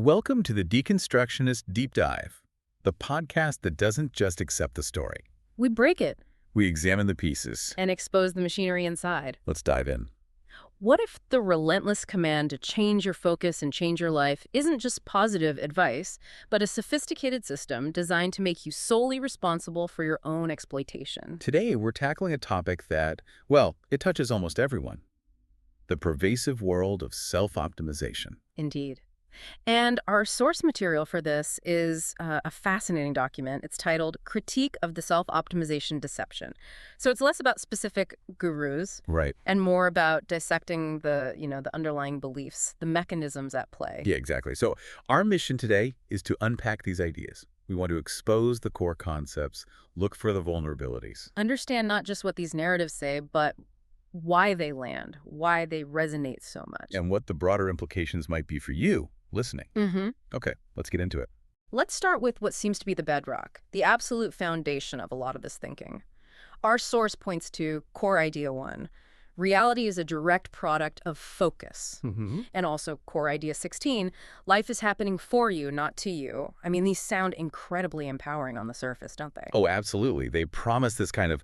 Welcome to the Deconstructionist Deep Dive, the podcast that doesn't just accept the story. We break it We examine the pieces. and expose the machinery inside. Let's dive in. What if the relentless command to change your focus and change your life isn't just positive advice, but a sophisticated system designed to make you solely responsible for your own exploitation? Today, we're tackling a topic that, well, it touches almost everyone. The pervasive world of self-optimization. Indeed. And our source material for this is a fascinating document. It's titled Critique of the Self-Optimization Deception. So it's less about specific gurus Right. and more about dissecting the underlying beliefs, the mechanisms at play. Yeah, exactly. So our mission today is to unpack these ideas. We want to expose the core concepts, look for the vulnerabilities. Understand not just what these narratives say, but why they land, why they resonate so much. And what the broader implications might be for you listening. Mm-hmm. Okay, let's get into it. Let's start with what seems to be the bedrock, the absolute foundation of a lot of this thinking. Our source points to core idea 1. Reality is a direct product of focus. Mm-hmm. And also core idea 16, life is happening for you, not to you. I mean, these sound incredibly empowering on the surface, don't they? Oh, absolutely. They promise this kind of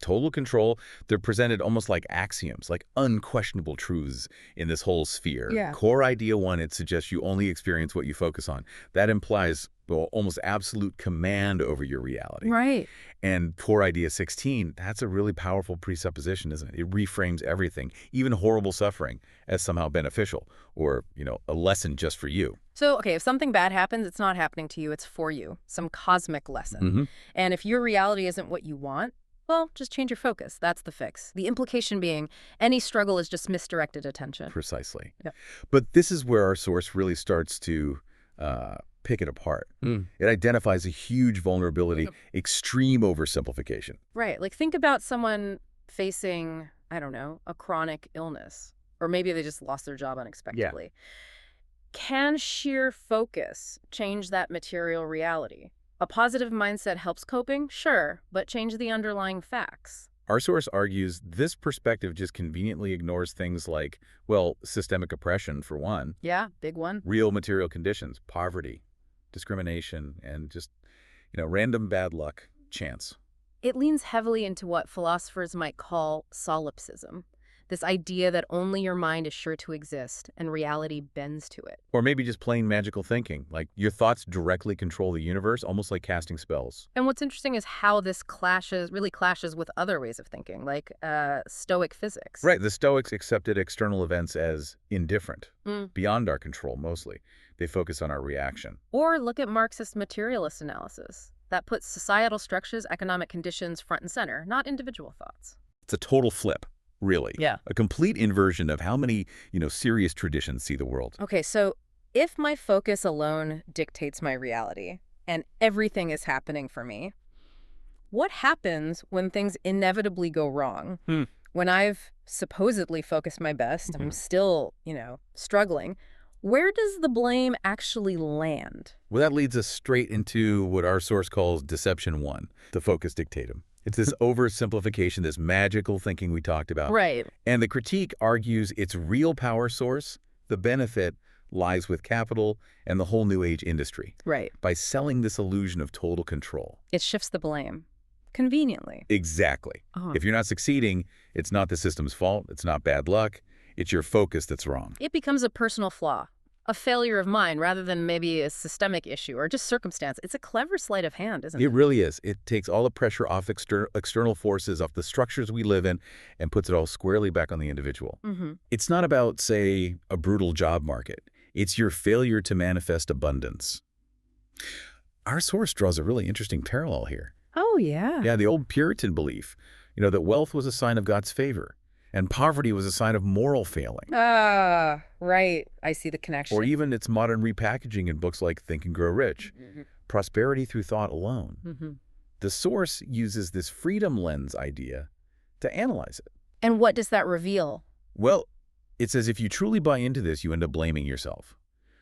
total control. They're presented almost like axioms, like unquestionable truths in this whole sphere. Yeah. Core idea 1, it suggests you only experience what you focus on. That implies, well, almost absolute command over your reality. Right. And core idea 16, that's a really powerful presupposition, isn't it? It reframes everything, even horrible suffering, as somehow beneficial or, a lesson just for you. So, okay, if something bad happens, it's not happening to you, it's for you, some cosmic lesson. Mm-hmm. And if your reality isn't what you want, well, just change your focus. That's the fix. The implication being any struggle is just misdirected attention. Precisely. Yeah. But this is where our source really starts to pick it apart. It identifies a huge vulnerability, extreme oversimplification. Right. Like think about someone facing, I don't know, a chronic illness, or maybe they just lost their job unexpectedly. Can sheer focus change that material reality? A positive mindset helps coping, sure, but change the underlying facts. Our source argues this perspective just conveniently ignores things like, well, systemic oppression, for one, Yeah, big one. real material conditions, poverty, discrimination, and just, random bad luck, chance. It leans heavily into what philosophers might call solipsism, this idea that only your mind is sure to exist and reality bends to it. Or maybe just plain magical thinking, like your thoughts directly control the universe, almost like casting spells. And what's interesting is how this really clashes with other ways of thinking, like Stoic physics. Right, the Stoics accepted external events as indifferent, Mm. beyond our control mostly. They focus on our reaction. Or look at Marxist materialist analysis. That puts societal structures, economic conditions front and center, not individual thoughts. It's a total flip, really. Yeah. A complete inversion of how many, serious traditions see the world. Okay, so if my focus alone dictates my reality and everything is happening for me, what happens when things inevitably go wrong? When I've supposedly focused my best, I'm still, struggling. Where does the blame actually land? Well, that leads us straight into what our source calls Deception 1, the focus dictatum. It's this oversimplification, this magical thinking we talked about. Right. And the critique argues its real power source, the benefit, lies with capital and the whole New Age industry. Right. By selling this illusion of total control. It shifts the blame. Conveniently. Exactly. If you're not succeeding, it's not the system's fault. It's not bad luck. It's your focus that's wrong. It becomes a personal flaw, a failure of mine rather than maybe a systemic issue or just circumstance. It's a clever sleight of hand, isn't it? It really is. It takes all the pressure off external forces, off the structures we live in, and puts it all squarely back on the individual. It's not about, say, a brutal job market. It's your failure to manifest abundance. Our source draws a really interesting parallel here. Oh, yeah. Yeah, the old Puritan belief, that wealth was a sign of God's favor. And poverty was a sign of moral failing. Ah, right. I see the connection. Or even its modern repackaging in books like Think and Grow Rich. Prosperity through thought alone. The source uses this freedom lens idea to analyze it. And what does that reveal? Well, it says if you truly buy into this, you end up blaming yourself.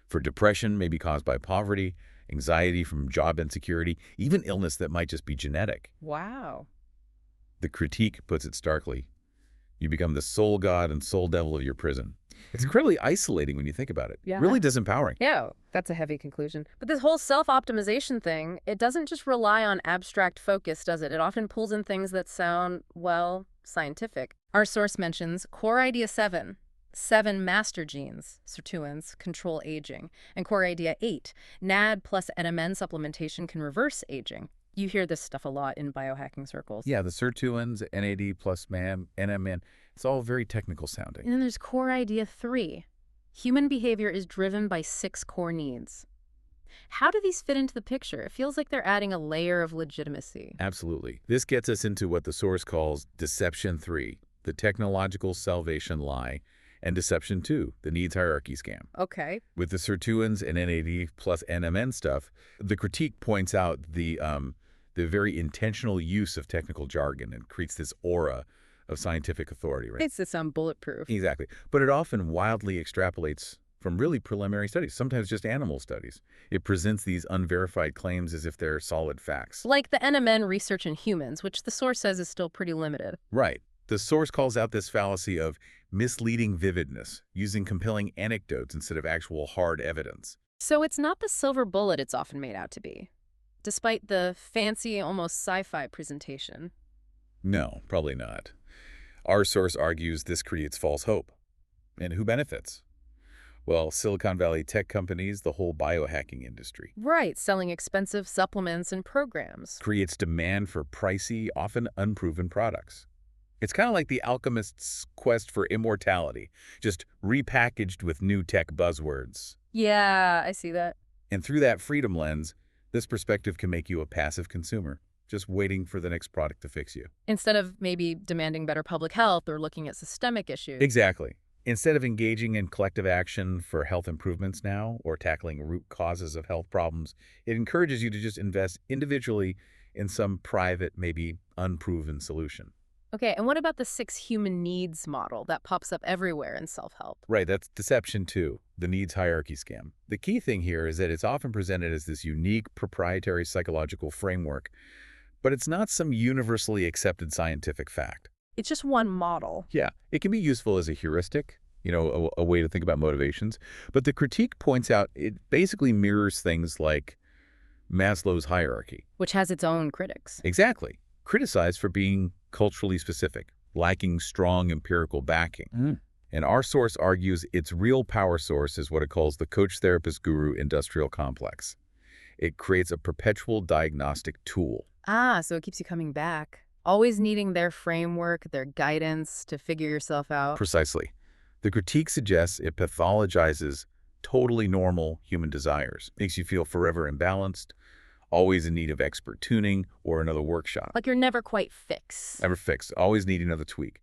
For depression may be caused by poverty, anxiety from job insecurity, even illness that might just be genetic. Wow. The critique puts it starkly. You become the soul god and soul devil of your prison. It's incredibly isolating when you think about it. Yeah. Really disempowering. Yeah, that's a heavy conclusion. But this whole self-optimization thing, it doesn't just rely on abstract focus, does it? It often pulls in things that sound, well, scientific. Our source mentions core idea 7, 7 master genes, sirtuins, control aging, and core idea 8, NAD plus NMN supplementation can reverse aging. You hear this stuff a lot in biohacking circles. Yeah, the sirtuins, NAD plus MAM, NMN, it's all very technical sounding. And then there's core idea 3. Human behavior is driven by 6 core needs. How do these fit into the picture? It feels like they're adding a layer of legitimacy. Absolutely. This gets us into what the source calls Deception 3, the technological salvation lie, and Deception 2, the needs hierarchy scam. Okay. With the sirtuins and NAD plus NMN stuff, the critique points out the very intentional use of technical jargon and creates this aura of scientific authority, right? It's to sound bulletproof. Exactly. But it often wildly extrapolates from really preliminary studies, sometimes just animal studies. It presents these unverified claims as if they're solid facts. Like the NMN research in humans, which the source says is still pretty limited. Right. The source calls out this fallacy of misleading vividness, using compelling anecdotes instead of actual hard evidence. So it's not the silver bullet it's often made out to be, despite the fancy, almost sci-fi presentation. No, probably not. Our source argues this creates false hope. And who benefits? Well, Silicon Valley tech companies, the whole biohacking industry. Right, selling expensive supplements and programs. Creates demand for pricey, often unproven products. It's kind of like the alchemist's quest for immortality, just repackaged with new tech buzzwords. Yeah, I see that. And through that freedom lens, this perspective can make you a passive consumer, just waiting for the next product to fix you. Instead of maybe demanding better public health or looking at systemic issues. Exactly. Instead of engaging in collective action for health improvements now or tackling root causes of health problems, it encourages you to just invest individually in some private, maybe unproven solution. Okay, and what about the 6 human needs model that pops up everywhere in self-help? Right, that's Deception 2, the needs hierarchy scam. The key thing here is that it's often presented as this unique proprietary psychological framework, but it's not some universally accepted scientific fact. It's just one model. Yeah, it can be useful as a heuristic, a way to think about motivations, but the critique points out it basically mirrors things like Maslow's hierarchy. Which has its own critics. Exactly. Criticized for being culturally specific, lacking strong empirical backing. And our source argues its real power source is what it calls the coach-therapist-guru industrial complex. It creates a perpetual diagnostic tool. Ah, so it keeps you coming back. Always needing their framework, their guidance to figure yourself out. Precisely. The critique suggests it pathologizes totally normal human desires, makes you feel forever imbalanced, always in need of expert tuning or another workshop. Like you're never quite fixed. Never fixed, always need another tweak.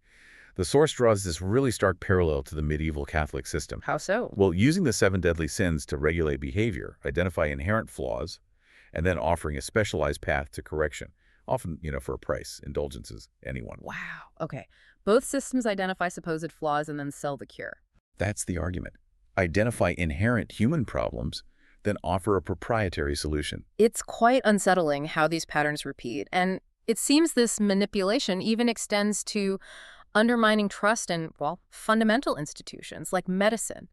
The source draws this really stark parallel to the medieval Catholic system. How so? Well, using the 7 deadly sins to regulate behavior, identify inherent flaws, and then offering a specialized path to correction, often, for a price, indulgences, anyone. Wow. Okay. Both systems identify supposed flaws and then sell the cure. That's the argument. Identify inherent human problems, then offer a proprietary solution. It's quite unsettling how these patterns repeat, and it seems this manipulation even extends to undermining trust in, well, fundamental institutions like medicine.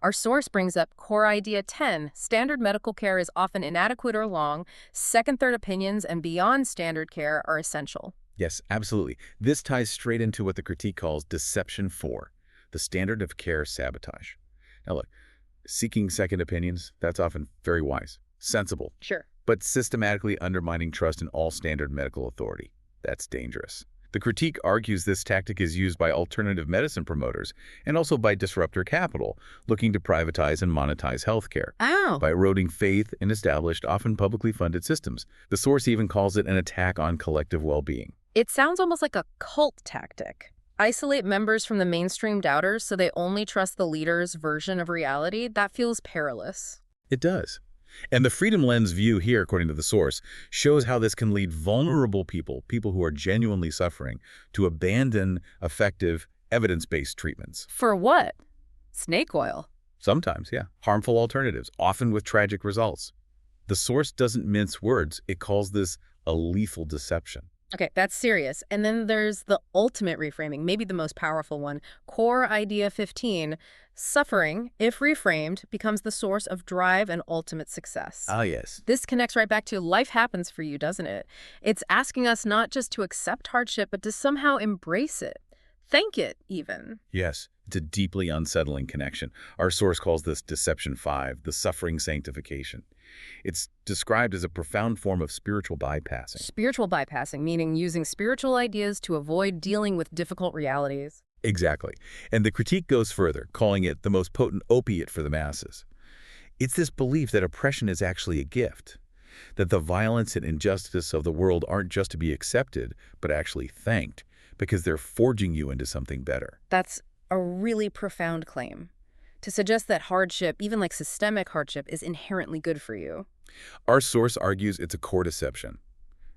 Our source brings up core idea 10. Standard medical care is often inadequate or long. Second, third opinions and beyond standard care are essential. Yes, absolutely. This ties straight into what the critique calls Deception 4, the standard of care sabotage. Now look, seeking second opinions, that's often very wise, sensible. Sure. But systematically undermining trust in all standard medical authority, that's dangerous. The critique argues this tactic is used by alternative medicine promoters and also by disruptor capital, looking to privatize and monetize healthcare. Ow! By eroding faith in established, often publicly funded systems. The source even calls it an attack on collective well-being. It sounds almost like a cult tactic. Isolate members from the mainstream doubters so they only trust the leader's version of reality. That feels perilous. It does. And the freedom lens view here, according to the source, shows how this can lead vulnerable people who are genuinely suffering, to abandon effective evidence-based treatments. For what? Snake oil. Sometimes, yeah. Harmful alternatives, often with tragic results. The source doesn't mince words. It calls this a lethal deception. Okay, that's serious. And then there's the ultimate reframing, maybe the most powerful one. Core idea 15, suffering, if reframed, becomes the source of drive and ultimate success. Ah, yes. This connects right back to life happens for you, doesn't it? It's asking us not just to accept hardship, but to somehow embrace it. Thank it, even. Yes, it's a deeply unsettling connection. Our source calls this Deception 5, the suffering sanctification. It's described as a profound form of spiritual bypassing. Spiritual bypassing, meaning using spiritual ideas to avoid dealing with difficult realities. Exactly. And the critique goes further, calling it the most potent opiate for the masses. It's this belief that oppression is actually a gift, that the violence and injustice of the world aren't just to be accepted, but actually thanked, because they're forging you into something better. That's a really profound claim. To suggest that hardship, even like systemic hardship, is inherently good for you. Our source argues it's a core deception,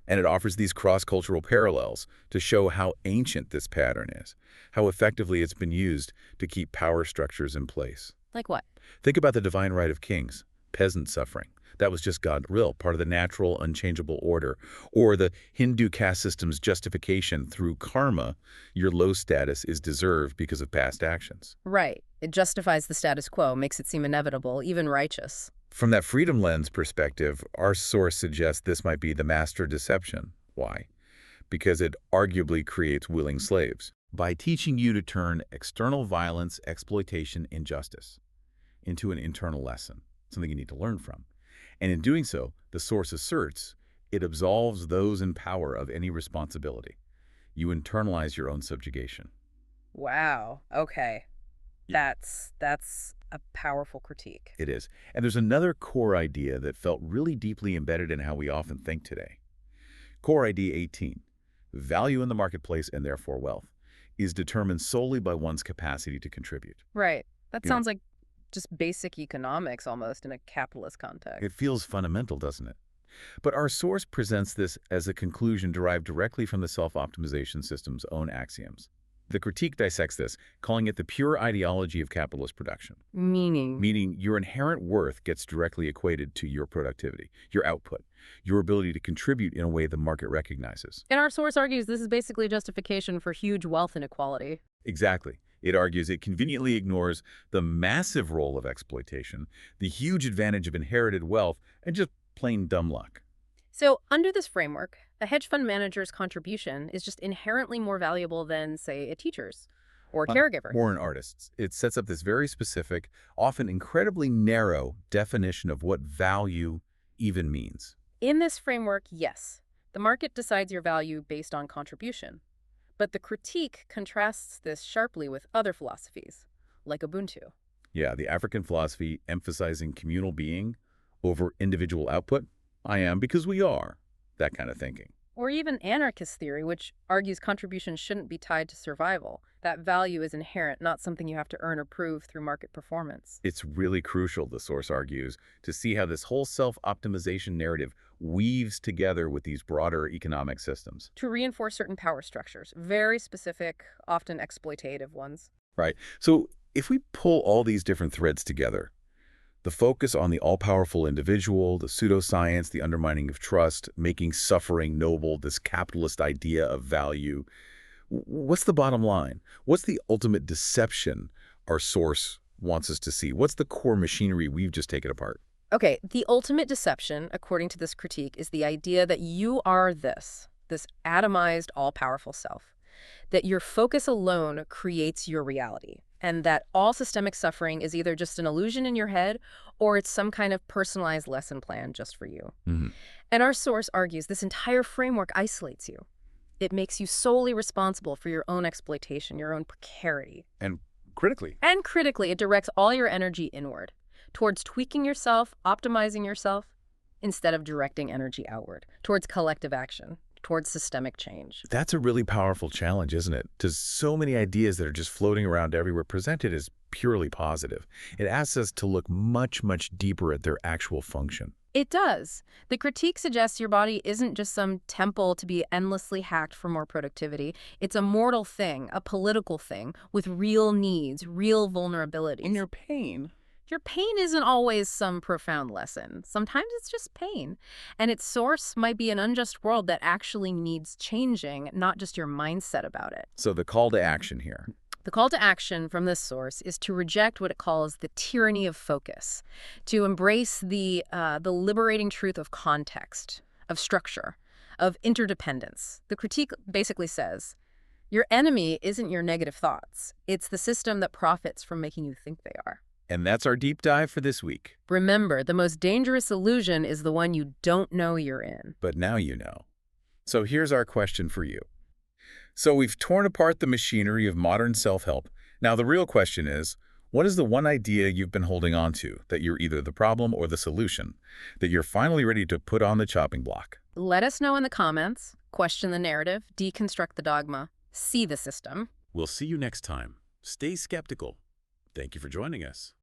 and it offers these cross-cultural parallels to show how ancient this pattern is, how effectively it's been used to keep power structures in place. Like what? Think about the divine right of kings, peasant suffering. That was just God's will, part of the natural, unchangeable order. Or the Hindu caste system's justification through karma, your low status is deserved because of past actions. Right. It justifies the status quo, makes it seem inevitable, even righteous. From that freedom lens perspective, our source suggests this might be the master deception. Why? Because it arguably creates willing slaves. By teaching you to turn external violence, exploitation, injustice into an internal lesson, something you need to learn from. And in doing so, the source asserts it absolves those in power of any responsibility. You internalize your own subjugation. Wow. Okay. Yeah. That's a powerful critique. It is. And there's another core idea that felt really deeply embedded in how we often think today. Core idea 18, value in the marketplace and therefore wealth, is determined solely by one's capacity to contribute. Right. That You know, sounds like just basic economics almost in a capitalist context. it feels fundamental, doesn't it? But our source presents this as a conclusion derived directly from the self-optimization system's own axioms. The critique dissects this, calling it the pure ideology of capitalist production. Meaning your inherent worth gets directly equated to your productivity, your output, your ability to contribute in a way the market recognizes. And our source argues this is basically justification for huge wealth inequality. Exactly. It argues it conveniently ignores the massive role of exploitation, the huge advantage of inherited wealth, and just plain dumb luck. So under this framework, a hedge fund manager's contribution is just inherently more valuable than, say, a teacher's or a caregiver. Or an artist's. It sets up this very specific, often incredibly narrow definition of what value even means. In this framework, yes, the market decides your value based on contribution. But the critique contrasts this sharply with other philosophies, like Ubuntu. Yeah, the African philosophy emphasizing communal being over individual output. I am because we are. That kind of thinking. Or even anarchist theory, which argues contribution shouldn't be tied to survival. That value is inherent, not something you have to earn or prove through market performance. It's really crucial, the source argues, to see how this whole self-optimization narrative weaves together with these broader economic systems. To reinforce certain power structures, very specific, often exploitative ones. Right. So if we pull all these different threads together, the focus on the all-powerful individual, the pseudoscience, the undermining of trust, making suffering noble, this capitalist idea of value, what's the bottom line? What's the ultimate deception our source wants us to see? What's the core machinery we've just taken apart? Okay, the ultimate deception, according to this critique, is the idea that you are this atomized, all-powerful self, that your focus alone creates your reality, and that all systemic suffering is either just an illusion in your head or it's some kind of personalized lesson plan just for you. And our source argues this entire framework isolates you. It makes you solely responsible for your own exploitation, your own precarity. And critically, it directs all your energy inward, towards tweaking yourself, optimizing yourself, instead of directing energy outward, towards collective action, towards systemic change. that's a really powerful challenge, isn't it? To so many ideas that are just floating around everywhere presented as purely positive. It asks us to look much, much deeper at their actual function. It does. The critique suggests your body isn't just some temple to be endlessly hacked for more productivity. It's a mortal thing, a political thing, with real needs, real vulnerabilities. In your pain. Your pain isn't always some profound lesson. Sometimes it's just pain. And its source might be an unjust world that actually needs changing, not just your mindset about it. So the call to action here. The call to action from this source is to reject what it calls the tyranny of focus, to embrace the liberating truth of context, of structure, of interdependence. The critique basically says, your enemy isn't your negative thoughts. It's the system that profits from making you think they are. And that's our deep dive for this week. Remember, the most dangerous illusion is the one you don't know you're in. But now you know. So here's our question for you. So we've torn apart the machinery of modern self-help. Now the real question is, what is the one idea you've been holding on to, that you're either the problem or the solution, that you're finally ready to put on the chopping block? Let us know in the comments. Question the narrative, deconstruct the dogma, see the system. We'll see you next time. Stay skeptical. Thank you for joining us.